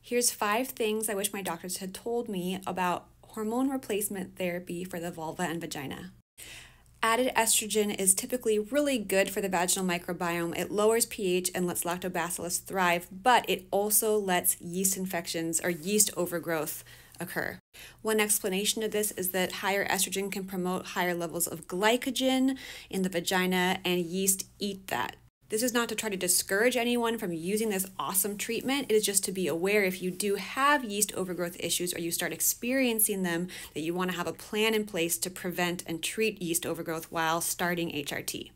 Here's 5 things I wish my doctors had told me about hormone replacement therapy for the vulva and vagina. Added estrogen is typically really good for the vaginal microbiome. It lowers pH and lets lactobacillus thrive, but it also lets yeast infections or yeast overgrowth occur. One explanation of this is that higher estrogen can promote higher levels of glycogen in the vagina, and yeast eat that. This is not to try to discourage anyone from using this awesome treatment. It is just to be aware if you do have yeast overgrowth issues or you start experiencing them, that you want to have a plan in place to prevent and treat yeast overgrowth while starting HRT.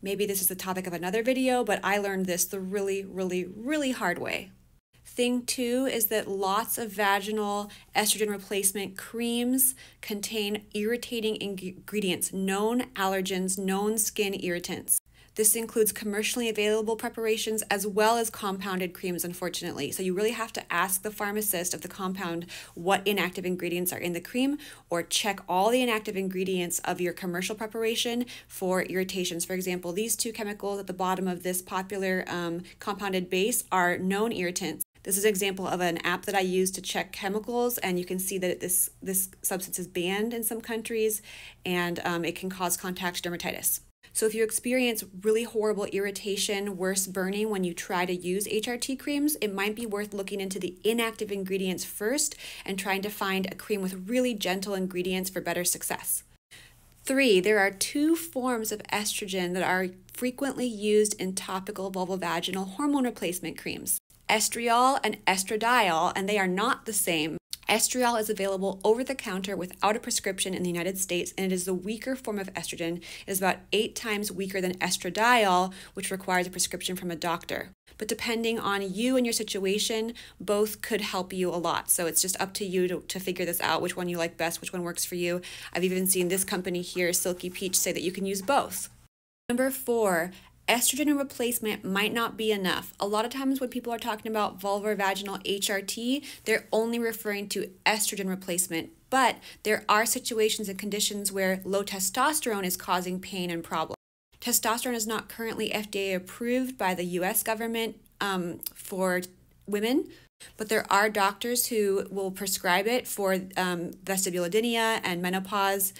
Maybe this is the topic of another video, but I learned this the really hard way. Thing 2 is that lots of vaginal estrogen replacement creams contain irritating ingredients, known allergens, known skin irritants. This includes commercially available preparations as well as compounded creams, unfortunately. So you really have to ask the pharmacist of the compound what inactive ingredients are in the cream, or check all the inactive ingredients of your commercial preparation for irritations. For example, these 2 chemicals at the bottom of this popular compounded base are known irritants. This is an example of an app that I use to check chemicals, and you can see that this substance is banned in some countries, and it can cause contact dermatitis. So if you experience really horrible irritation, worse burning when you try to use HRT creams, it might be worth looking into the inactive ingredients first and trying to find a cream with really gentle ingredients for better success. 3, there are 2 forms of estrogen that are frequently used in topical vulvovaginal hormone replacement creams: estriol and estradiol, and they are not the same. Estriol is available over the counter without a prescription in the United States, and it is the weaker form of estrogen. It is about 8 times weaker than estradiol, which requires a prescription from a doctor. But depending on you and your situation, both could help you a lot. So it's just up to you to figure this out, which one you like best, which one works for you. I've even seen this company here, Silky Peach, say that you can use both. Number 4, estrogen replacement might not be enough. A lot of times when people are talking about vulvovaginal HRT, they're only referring to estrogen replacement, but there are situations and conditions where low testosterone is causing pain and problems. Testosterone is not currently FDA approved by the US government for women, but there are doctors who will prescribe it for vestibulodynia and menopause.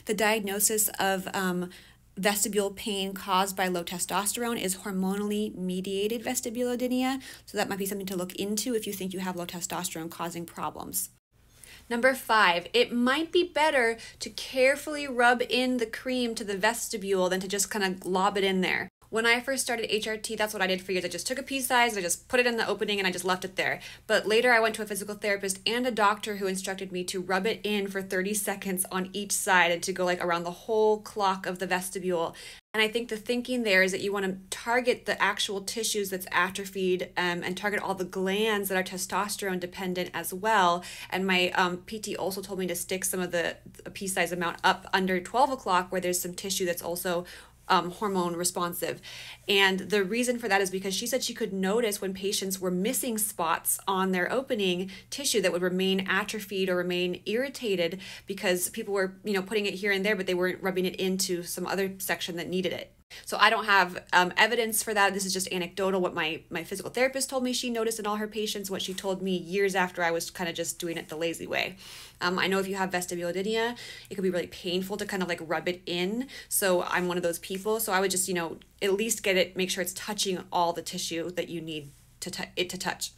The diagnosis of vestibule pain caused by low testosterone is hormonally mediated vestibulodynia, so that might be something to look into if you think you have low testosterone causing problems. Number 5, it might be better to carefully rub in the cream to the vestibule than to just kind of lob it in there. When I first started HRT, that's what I did for years. I just took a pea size, I just put it in the opening, and I just left it there. But later I went to a physical therapist and a doctor who instructed me to rub it in for 30 seconds on each side and to go like around the whole clock of the vestibule. And I think the thinking there is that you want to target the actual tissues that's atrophied and target all the glands that are testosterone dependent as well. And my PT also told me to stick some of the pea size amount up under 12 o'clock where there's some tissue that's also hormone responsive. And the reason for that is because she said she could notice when patients were missing spots on their opening tissue that would remain atrophied or remain irritated because people were, putting it here and there, but they weren't rubbing it into some other section that needed it. So I don't have evidence for that. This is just anecdotal, what my physical therapist told me she noticed in all her patients, what she told me years after I was kind of just doing it the lazy way. I know if you have vestibulodynia, it could be really painful to kind of like rub it in. So I'm one of those people. So I would just, at least make sure it's touching all the tissue that you need it to touch.